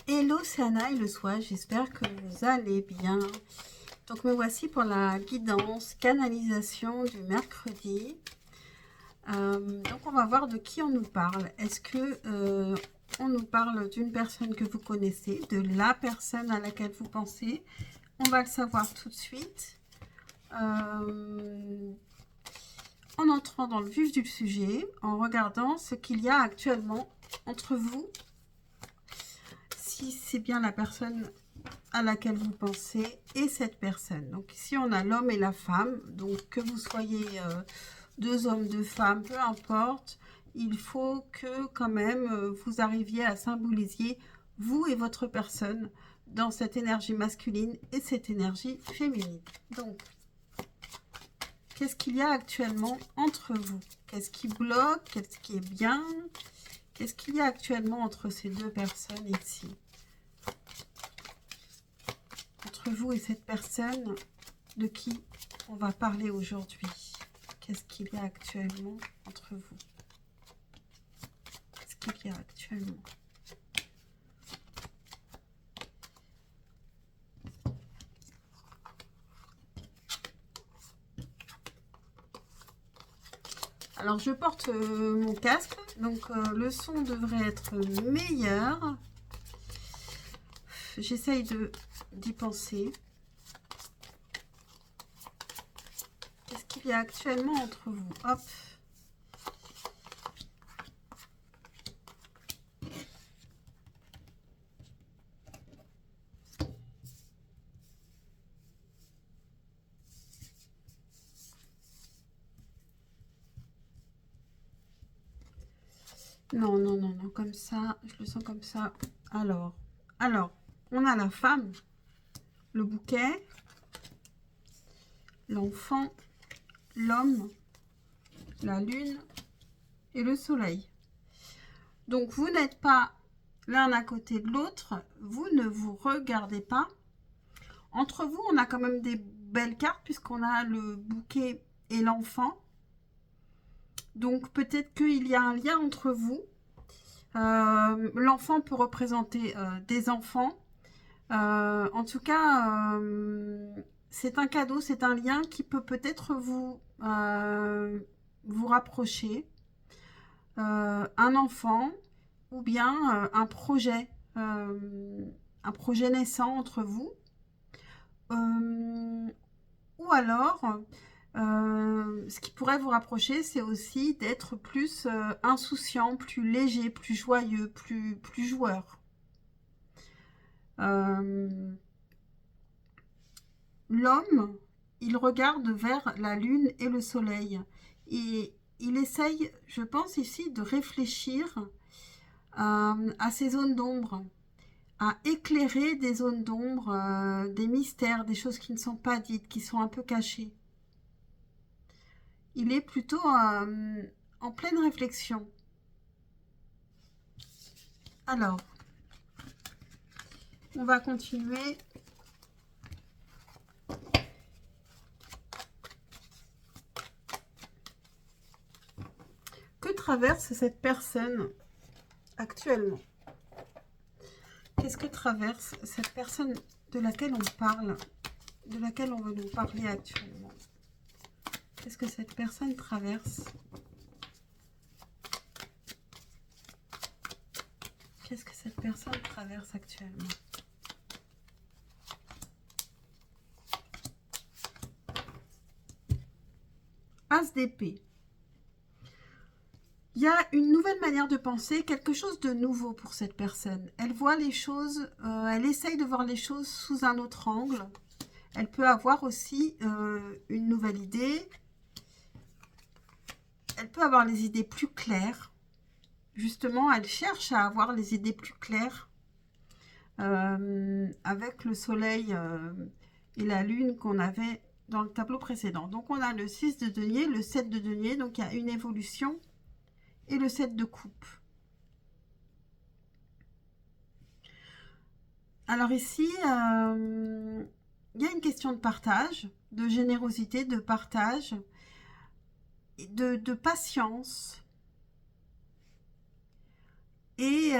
Hello, c'est Anna et le soir, j'espère que vous allez bien. Donc me voici pour la guidance, canalisation du mercredi. Donc on va voir de qui on nous parle. Est-ce que on nous parle d'une personne que vous connaissez, de la personne à laquelle vous pensez? On va le savoir tout de suite. En entrant dans le vif du sujet, en regardant ce qu'il y a actuellement entre vous, si c'est bien la personne à laquelle vous pensez et cette personne. Donc ici on a l'homme et la femme, donc que vous soyez deux hommes, deux femmes, peu importe, il faut que quand même vous arriviez à symboliser vous et votre personne dans cette énergie masculine et cette énergie féminine. Donc qu'est-ce qu'il y a actuellement entre vous? Qu'est-ce qui bloque? Qu'est-ce qui est bien? Qu'est-ce qu'il y a actuellement entre ces deux personnes ici? Entre vous et cette personne de qui on va parler aujourd'hui. Qu'est-ce qu'il y a actuellement entre vous? Qu'est-ce qu'il y a actuellement? Alors je porte mon casque, donc le son devrait être meilleur. J'essaye d'y penser. Qu'est-ce qu'il y a actuellement entre vous? Hop. Non, non, non, non, comme ça, je le sens comme ça. Alors, on a la femme, le bouquet, l'enfant, l'homme, la lune et le soleil. Donc, vous n'êtes pas l'un à côté de l'autre, vous ne vous regardez pas. Entre vous, on a quand même des belles cartes puisqu'on a le bouquet et l'enfant. Donc, peut-être qu'il y a un lien entre vous. L'enfant peut représenter des enfants. En tout cas, c'est un cadeau, c'est un lien qui peut peut-être vous rapprocher. Un enfant ou bien un projet naissant entre vous. Ou alors, ce qui pourrait vous rapprocher, c'est aussi d'être plus insouciant, plus léger, plus joyeux, plus joueur. L'homme, il regarde vers la lune et le soleil. Et il essaye, je pense ici, de réfléchir à ces zones d'ombre, à éclairer des zones d'ombre, des mystères, des choses qui ne sont pas dites, qui sont un peu cachées. Il est plutôt en pleine réflexion. Alors, on va continuer. Que traverse cette personne actuellement? Qu'est-ce que traverse cette personne de laquelle on parle, de laquelle on veut nous parler actuellement? Qu'est-ce que cette personne traverse? Qu'est-ce que cette personne traverse actuellement? As d'épée. Il y a une nouvelle manière de penser, quelque chose de nouveau pour cette personne. Elle voit les choses, elle essaye de voir les choses sous un autre angle. Elle peut avoir aussi une nouvelle idée. Elle peut avoir les idées plus claires. Justement, elle cherche à avoir les idées plus claires avec le soleil et la lune qu'on avait dans le tableau précédent. Donc, on a le 6 de denier, le 7 de denier. Donc, il y a une évolution. Et le 7 de coupe. Alors ici, il y a une question de partage, de générosité, de partage, de patience. Et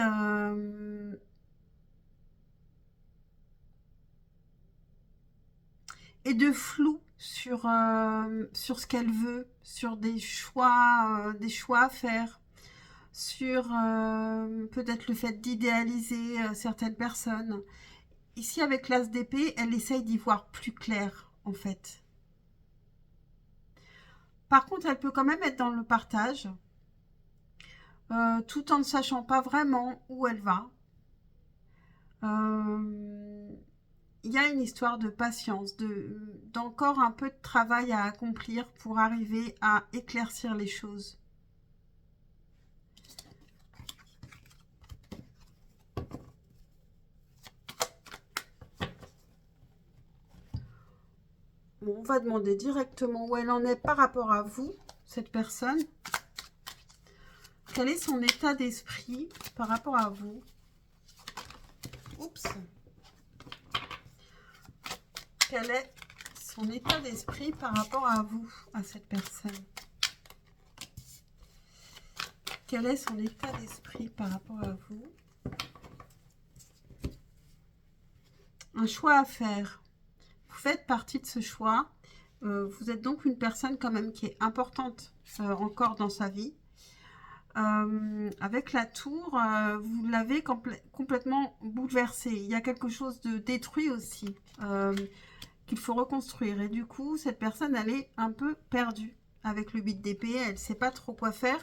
et de flou sur ce qu'elle veut, sur des choix à faire, sur peut-être le fait d'idéaliser certaines personnes. Ici, avec l'As d'épée, elle essaye d'y voir plus clair, en fait. Par contre, elle peut quand même être dans le partage, tout en ne sachant pas vraiment où elle va. Il y a une histoire de patience, d'encore un peu de travail à accomplir pour arriver à éclaircir les choses. Bon, on va demander directement où elle en est par rapport à vous, cette personne. Quel est son état d'esprit par rapport à vous? Oups. Quel est son état d'esprit par rapport à vous, à cette personne? Quel est son état d'esprit par rapport à vous? Un choix à faire. Vous faites partie de ce choix. Vous êtes donc une personne quand même qui est importante encore dans sa vie. Avec la tour, vous l'avez complètement bouleversée. Il y a quelque chose de détruit aussi qu'il faut reconstruire. Et du coup, cette personne, elle est un peu perdue avec le 8 d'épée. Elle ne sait pas trop quoi faire.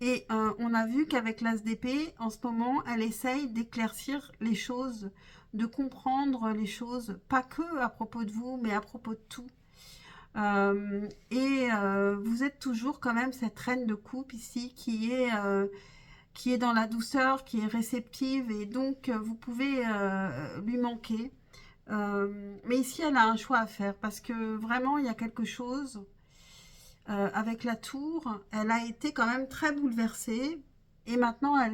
Et on a vu qu'avec l'As d'épée, en ce moment, elle essaye d'éclaircir les choses, de comprendre les choses, pas que à propos de vous, mais à propos de tout. Vous êtes toujours quand même cette reine de coupe ici qui est dans la douceur, qui est réceptive, et donc vous pouvez lui manquer. Mais ici, elle a un choix à faire parce que vraiment, il y a quelque chose avec la tour. Elle a été quand même très bouleversée et maintenant, elle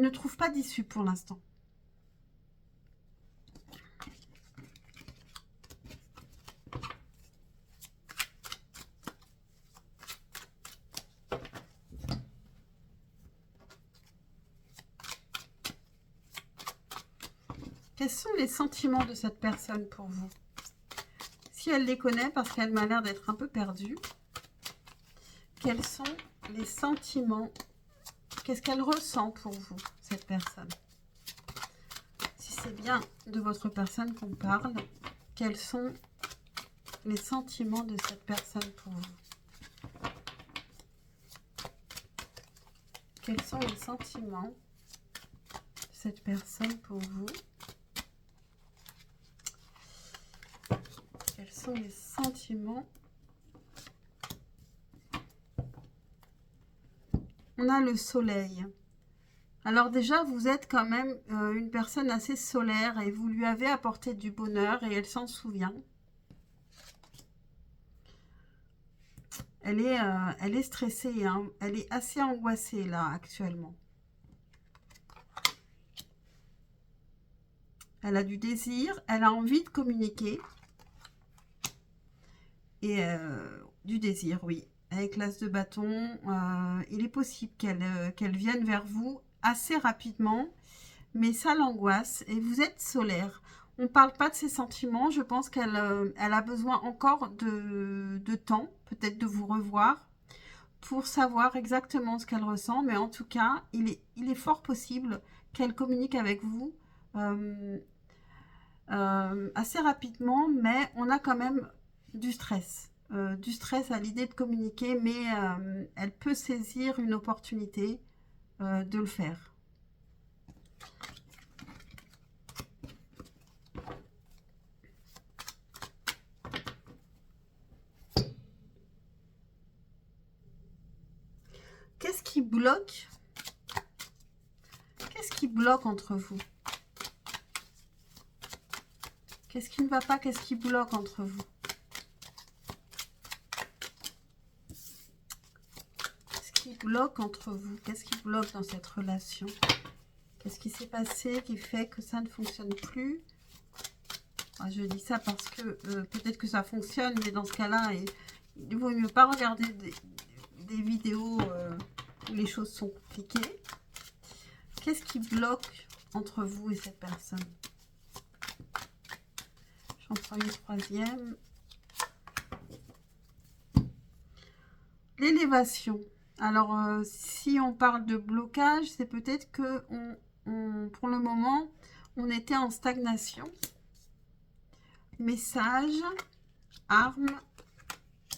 ne trouve pas d'issue pour l'instant. Quels sont les sentiments de cette personne pour vous? Si elle les connaît, parce qu'elle m'a l'air d'être un peu perdue. Quels sont les sentiments? Qu'est-ce qu'elle ressent pour vous, cette personne? Si c'est bien de votre personne qu'on parle, quels sont les sentiments de cette personne pour vous? Quels sont les sentiments de cette personne pour vous? Quels sont les sentiments? On a le soleil. Alors déjà, vous êtes quand même une personne assez solaire et vous lui avez apporté du bonheur et elle s'en souvient. Elle est stressée, hein. Elle est assez angoissée là actuellement. Elle a du désir, elle a envie de communiquer. Et du désir, oui. Avec l'As de bâton, il est possible qu'elle vienne vers vous assez rapidement, mais ça l'angoisse. Et vous êtes solaire. On ne parle pas de ses sentiments. Je pense qu'elle a besoin encore de temps, peut-être de vous revoir, pour savoir exactement ce qu'elle ressent. Mais en tout cas, il est fort possible qu'elle communique avec vous assez rapidement, mais on a quand même du stress. Du stress à l'idée de communiquer, mais elle peut saisir une opportunité de le faire. Qu'est-ce qui bloque? Qu'est-ce qui bloque entre vous? Qu'est-ce qui ne va pas? Qu'est-ce qui bloque entre vous? Qu'est-ce qui bloque entre vous? Qu'est-ce qui bloque dans cette relation? Qu'est-ce qui s'est passé qui fait que ça ne fonctionne plus? Je dis ça parce que peut-être que ça fonctionne, mais dans ce cas-là, il vaut mieux pas regarder des vidéos où les choses sont compliquées. Qu'est-ce qui bloque entre vous et cette personne? J'en prends une troisième. L'élévation. Alors, si on parle de blocage, c'est peut-être que pour le moment, on était en stagnation. Message, arme,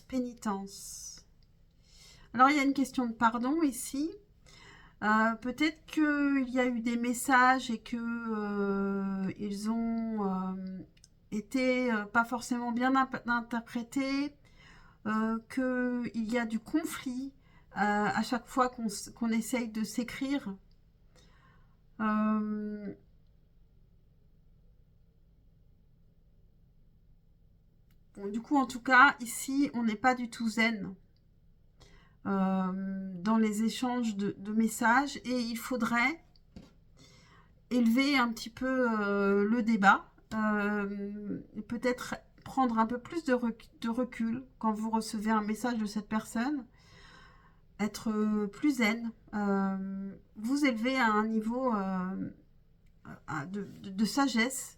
pénitence. Alors, il y a une question de pardon ici. Peut-être qu'il y a eu des messages et que ils ont été pas forcément bien interprétés, qu'il y a du conflit à chaque fois qu'on essaye de s'écrire. Bon, du coup, en tout cas, ici, on n'est pas du tout zen dans les échanges de messages et il faudrait élever un petit peu le débat, peut-être prendre un peu plus de recul quand vous recevez un message de cette personne, être plus zen, vous élever à un niveau de sagesse.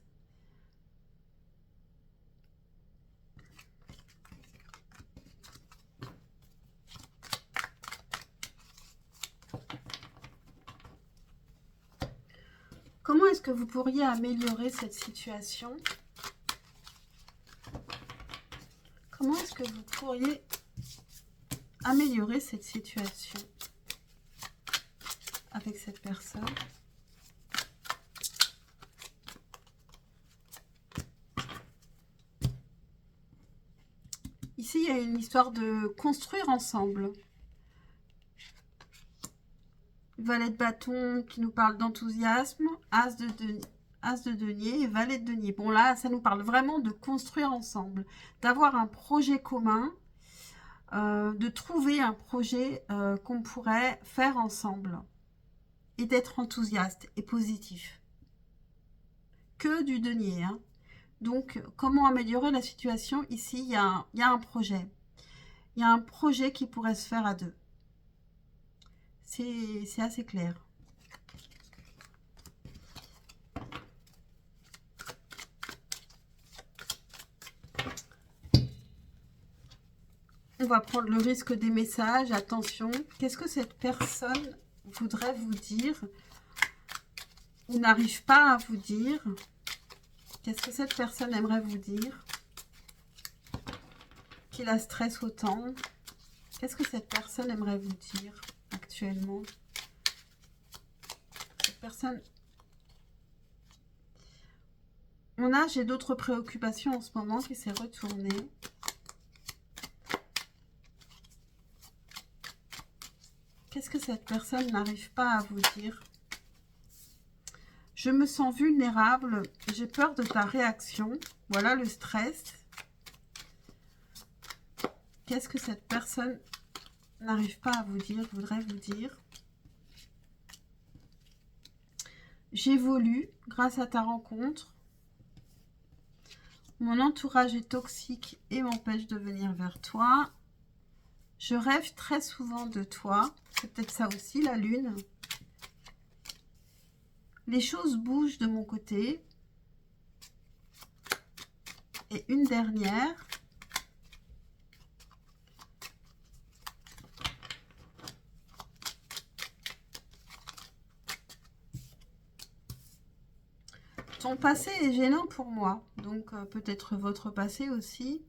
Comment est-ce que vous pourriez améliorer cette situation? Comment est-ce que vous pourriez améliorer cette situation avec cette personne? Ici, il y a une histoire de construire ensemble. Valet de bâton qui nous parle d'enthousiasme, as de denier et valet de denier. Bon là, ça nous parle vraiment de construire ensemble, d'avoir un projet commun, de trouver un projet qu'on pourrait faire ensemble et d'être enthousiaste et positif. Que du denier, hein. Donc, comment améliorer la situation? Ici, il y a un projet. Il y a un projet qui pourrait se faire à deux. C'est assez clair. On va prendre le risque des messages. Attention, qu'est-ce que cette personne voudrait vous dire ou n'arrive pas à vous dire? Qu'est-ce que cette personne aimerait vous dire qui la stresse autant? Qu'est-ce que cette personne aimerait vous dire actuellement? Cette personne... j'ai d'autres préoccupations en ce moment qui s'est retournée. Qu'est-ce que cette personne n'arrive pas à vous dire? Je me sens vulnérable, j'ai peur de ta réaction. Voilà le stress. Qu'est-ce que cette personne n'arrive pas à vous dire, voudrait vous dire? J'évolue grâce à ta rencontre. Mon entourage est toxique et m'empêche de venir vers toi. Je rêve très souvent de toi. C'est peut-être ça aussi, la lune. Les choses bougent de mon côté. Et une dernière. Ton passé est gênant pour moi. Donc peut-être votre passé aussi.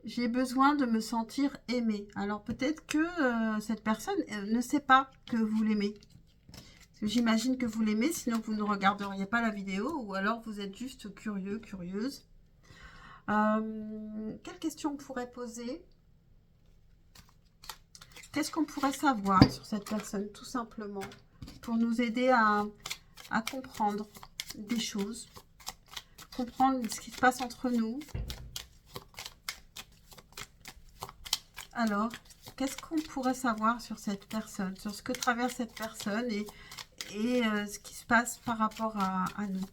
J'ai besoin de me sentir aimée. Alors peut-être que cette personne ne sait pas que vous l'aimez. J'imagine que vous l'aimez, sinon vous ne regarderiez pas la vidéo, ou alors vous êtes juste curieux, curieuse. Quelle question on pourrait poser? Qu'est-ce qu'on pourrait savoir sur cette personne, tout simplement, pour nous aider à comprendre des choses, comprendre ce qui se passe entre nous. Alors, qu'est-ce qu'on pourrait savoir sur cette personne, sur ce que traverse cette personne et ce qui se passe par rapport à nous?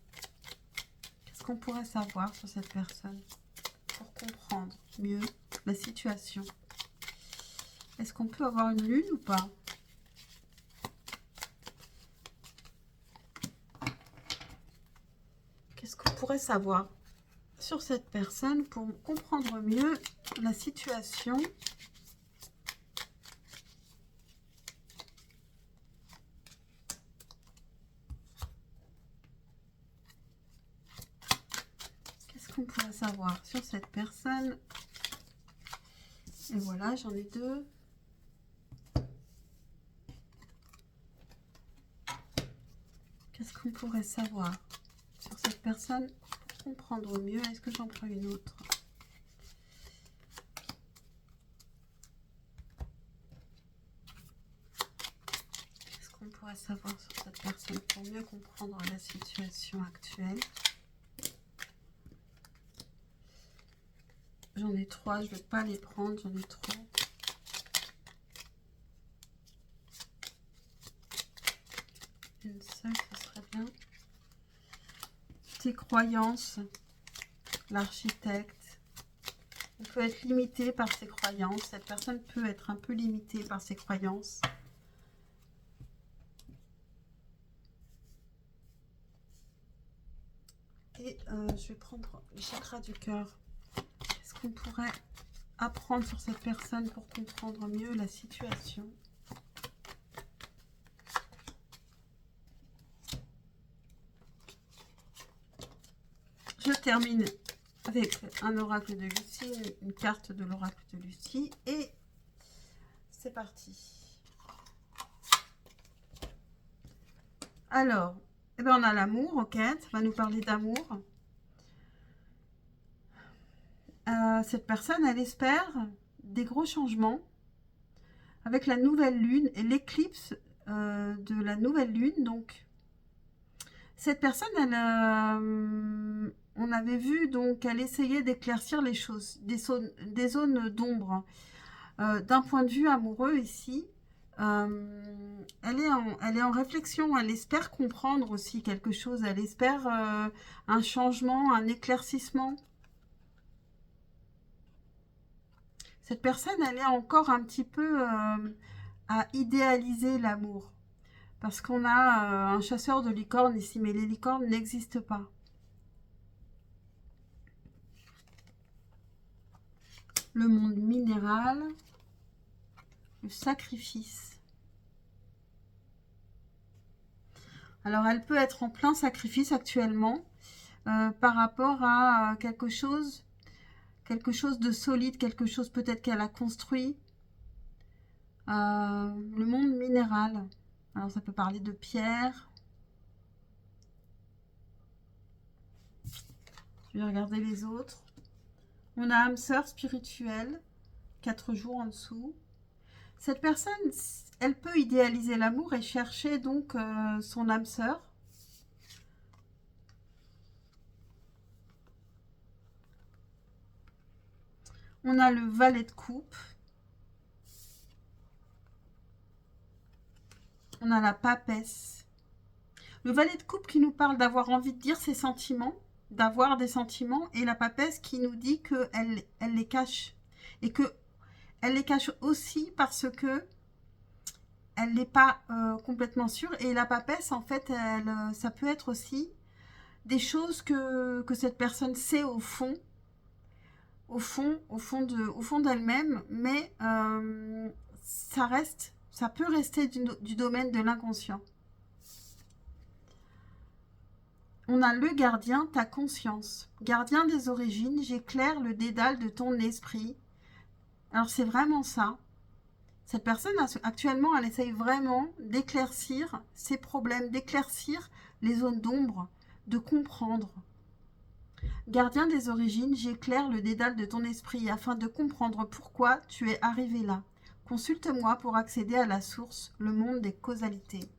Qu'est-ce qu'on pourrait savoir sur cette personne pour comprendre mieux la situation? Est-ce qu'on peut avoir une lune ou pas? Qu'est-ce qu'on pourrait savoir sur cette personne pour comprendre mieux la situation? Qu'est-ce qu'on pourrait savoir sur cette personne? Et voilà, j'en ai deux. Qu'est-ce qu'on pourrait savoir sur cette personne pour comprendre mieux? Est-ce que j'en prends une autre? Qu'est-ce qu'on pourrait savoir sur cette personne pour mieux comprendre la situation actuelle? J'en ai trois, je ne vais pas les prendre, j'en ai trop. Une seule, ce serait bien. Tes croyances, l'architecte. On peut être limité par ses croyances. Cette personne peut être un peu limitée par ses croyances. Et je vais prendre le chakra du cœur. Qu'est-ce qu'on pourrait apprendre sur cette personne pour comprendre mieux la situation? Je termine avec un oracle de Lucie, une carte de l'oracle de Lucie, et c'est parti. Alors, eh ben on a l'amour, ok, ça va nous parler d'amour. Cette personne, elle espère des gros changements avec la nouvelle lune et l'éclipse de la nouvelle lune. Donc, cette personne, on avait vu, donc, elle essayait d'éclaircir les choses, des zones d'ombre. D'un point de vue amoureux ici, elle est en réflexion, elle espère comprendre aussi quelque chose, elle espère un changement, un éclaircissement. Cette personne, elle est encore un petit peu à idéaliser l'amour. Parce qu'on a un chasseur de licornes ici, mais les licornes n'existent pas. Le monde minéral, le sacrifice. Alors, elle peut être en plein sacrifice actuellement par rapport à quelque chose de solide, quelque chose peut-être qu'elle a construit. Le monde minéral. Alors, ça peut parler de pierre. Je vais regarder les autres. On a âme sœur spirituelle, 4 jours en dessous. Cette personne, elle peut idéaliser l'amour et chercher donc son âme sœur. On a le valet de coupe. On a la papesse. Le valet de coupe qui nous parle d'avoir envie de dire ses sentiments, d'avoir des sentiments, et la papesse qui nous dit qu'elle les cache. Et qu'elle les cache aussi parce que elle n'est pas complètement sûre. Et la papesse, en fait, ça peut être aussi des choses que cette personne sait au fond d'elle-même, mais ça peut rester du domaine de l'inconscient. On a le gardien, ta conscience. Gardien des origines, j'éclaire le dédale de ton esprit. Alors c'est vraiment ça. Cette personne, actuellement, elle essaye vraiment d'éclaircir ses problèmes, d'éclaircir les zones d'ombre, de comprendre. Gardien des origines, j'éclaire le dédale de ton esprit afin de comprendre pourquoi tu es arrivé là. Consulte-moi pour accéder à la source, le monde des causalités.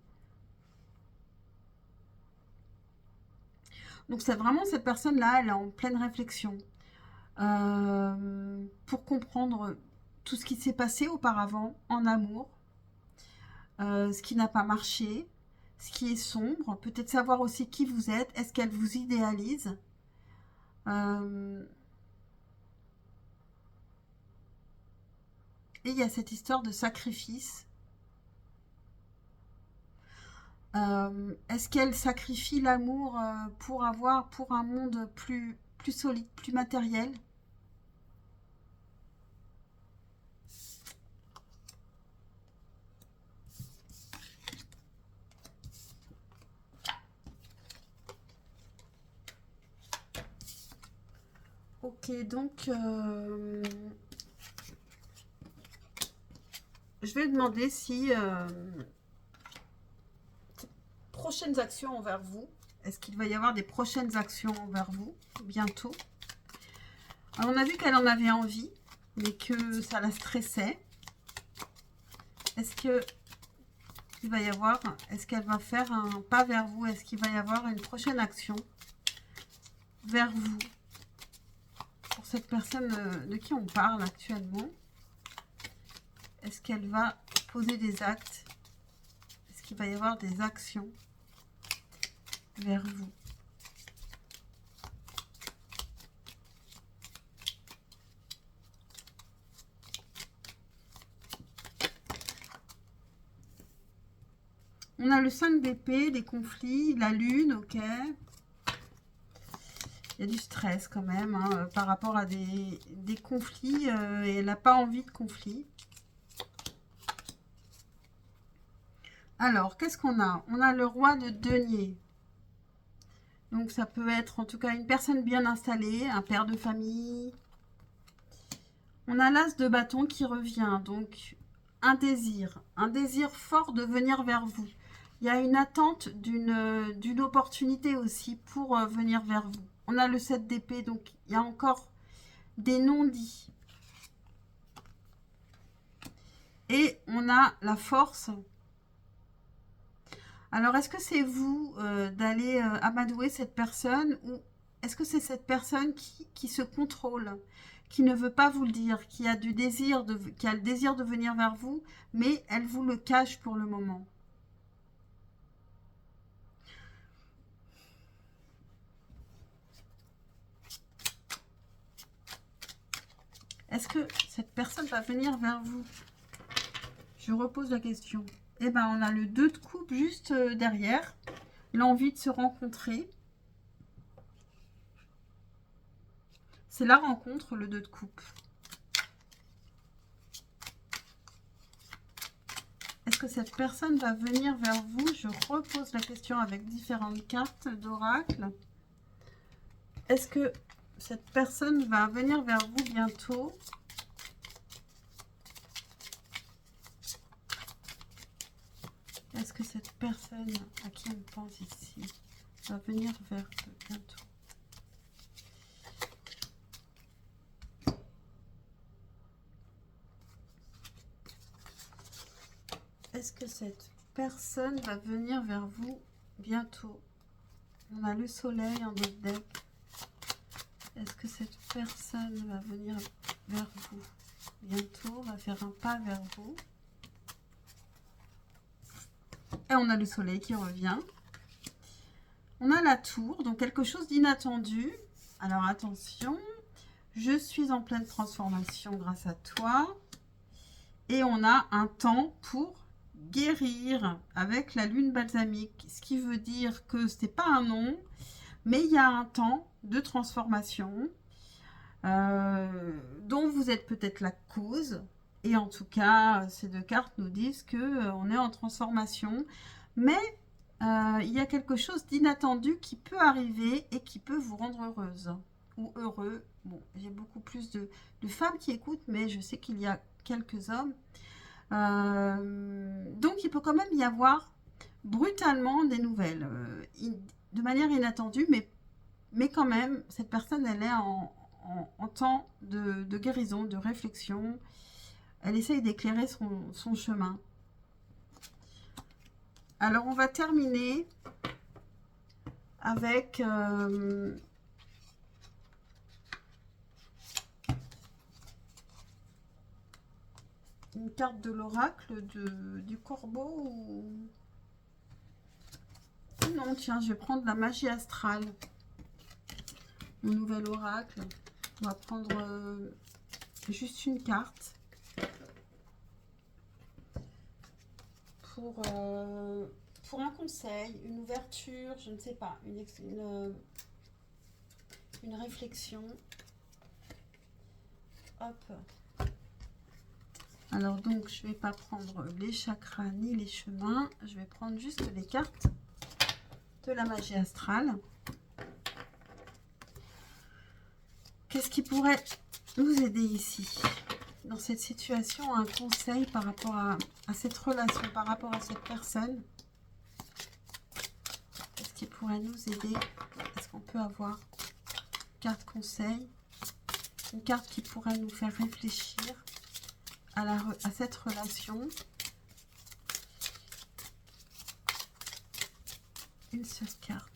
Donc c'est vraiment cette personne-là, elle est en pleine réflexion pour comprendre tout ce qui s'est passé auparavant en amour, ce qui n'a pas marché, ce qui est sombre, peut-être savoir aussi qui vous êtes, est-ce qu'elle vous idéalise et il y a cette histoire de sacrifice. Est-ce qu'elle sacrifie l'amour pour un monde plus solide, plus matériel? Ok, donc je vais demander si prochaines actions envers vous. Est-ce qu'il va y avoir des prochaines actions envers vous bientôt? Alors, on a vu qu'elle en avait envie, mais que ça la stressait. Est-ce que il va y avoir, est-ce qu'elle va faire un pas vers vous? Est-ce qu'il va y avoir une prochaine action vers vous pour cette personne de qui on parle actuellement? Est-ce qu'elle va poser des actes? Est-ce qu'il va y avoir des actions vers vous? On a le 5 d'épée, des conflits, la lune, ok. Il y a du stress quand même hein, par rapport à des conflits et elle n'a pas envie de conflits. Alors, qu'est-ce qu'on a? On a le roi de denier. Donc, ça peut être en tout cas une personne bien installée, un père de famille. On a l'as de bâton qui revient, donc un désir fort de venir vers vous. Il y a une attente d'une opportunité aussi pour venir vers vous. On a le 7 d'épée, donc il y a encore des non-dits. Et on a la force. Alors, est-ce que c'est vous d'aller amadouer cette personne ou est-ce que c'est cette personne qui se contrôle, qui ne veut pas vous le dire, qui a le désir de venir vers vous, mais elle vous le cache pour le moment? Est-ce que cette personne va venir vers vous? Je repose la question. Eh bien, on a le 2 de coupe juste derrière. L'envie de se rencontrer. C'est la rencontre, le 2 de coupe. Est-ce que cette personne va venir vers vous? Je repose la question avec différentes cartes d'oracle. Est-ce que cette personne va venir vers vous bientôt? Est-ce que cette personne à qui on pense ici va venir vers vous bientôt? Est-ce que cette personne va venir vers vous bientôt? On a le soleil en notre deck. Est-ce que cette personne va venir vers vous bientôt? Va faire un pas vers vous. Et on a le soleil qui revient. On a la tour, donc quelque chose d'inattendu. Alors attention, je suis en pleine transformation grâce à toi. Et on a un temps pour guérir avec la lune balsamique. Ce qui veut dire que ce n'est pas un nom, mais il y a un temps de transformation dont vous êtes peut-être la cause. Et en tout cas, ces deux cartes nous disent qu'on est en transformation. Mais il y a quelque chose d'inattendu qui peut arriver et qui peut vous rendre heureuse ou heureux. Bon, j'ai beaucoup plus de femmes qui écoutent, mais je sais qu'il y a quelques hommes. Donc, il peut quand même y avoir brutalement des nouvelles, de manière inattendue, mais quand même, cette personne, elle est en temps de guérison, de réflexion. Elle essaye d'éclairer son chemin. Alors, on va terminer avec une carte de l'oracle du corbeau. Non, tiens, je vais prendre la magie astrale. Mon nouvel oracle. On va prendre juste une carte pour pour un conseil, une ouverture, je ne sais pas, une réflexion. Hop. Alors donc, je ne vais pas prendre les chakras ni les chemins. Je vais prendre juste les cartes de la magie astrale. Qu'est-ce qui pourrait nous aider ici, dans cette situation, un conseil par rapport à cette relation, par rapport à cette personne? Qu'est-ce qui pourrait nous aider? Est-ce qu'on peut avoir une carte conseil, une carte qui pourrait nous faire réfléchir à cette relation? Une seule carte.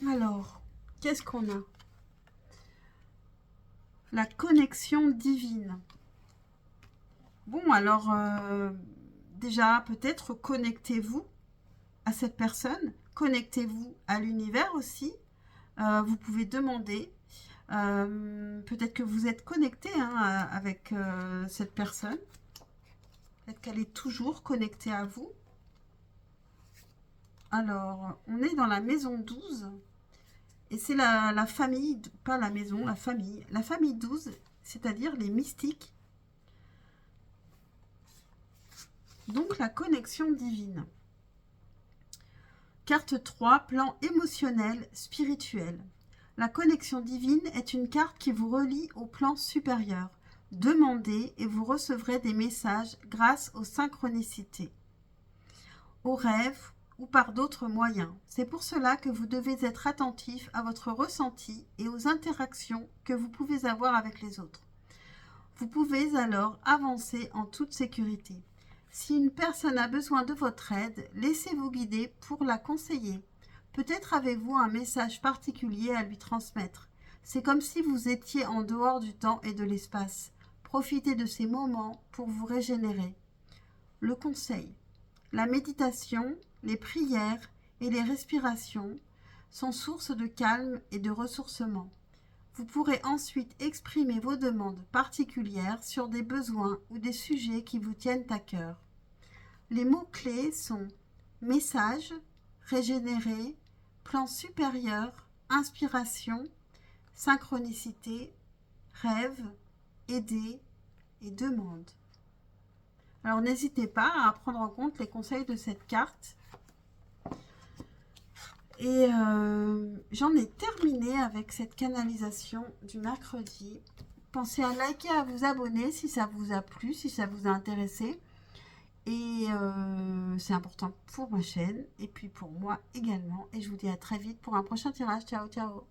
Alors, qu'est-ce qu'on a? La connexion divine. Bon, alors, déjà, peut-être connectez-vous à cette personne. Connectez-vous à l'univers aussi. Vous pouvez demander. Peut-être que vous êtes connecté avec cette personne. Peut-être qu'elle est toujours connectée à vous. Alors, on est dans la maison 12. Et c'est la famille, pas la maison, la famille. La famille 12, c'est-à-dire les mystiques. Donc, la connexion divine. Carte 3, plan émotionnel, spirituel. La connexion divine est une carte qui vous relie au plan supérieur. Demandez et vous recevrez des messages grâce aux synchronicités, aux rêves ou par d'autres moyens. C'est pour cela que vous devez être attentif à votre ressenti et aux interactions que vous pouvez avoir avec les autres. Vous pouvez alors avancer en toute sécurité. Si une personne a besoin de votre aide, laissez-vous guider pour la conseiller. Peut-être avez-vous un message particulier à lui transmettre. C'est comme si vous étiez en dehors du temps et de l'espace. Profitez de ces moments pour vous régénérer. Le conseil. La méditation, les prières et les respirations sont source de calme et de ressourcement. Vous pourrez ensuite exprimer vos demandes particulières sur des besoins ou des sujets qui vous tiennent à cœur. Les mots-clés sont message, régénérer, plan supérieur, inspiration, synchronicité, rêve, aider et demande. Alors n'hésitez pas à prendre en compte les conseils de cette carte. Et j'en ai terminé avec cette canalisation du mercredi. Pensez à liker, à vous abonner si ça vous a plu, si ça vous a intéressé. Et c'est important pour ma chaîne et puis pour moi également. Et je vous dis à très vite pour un prochain tirage. Ciao, ciao.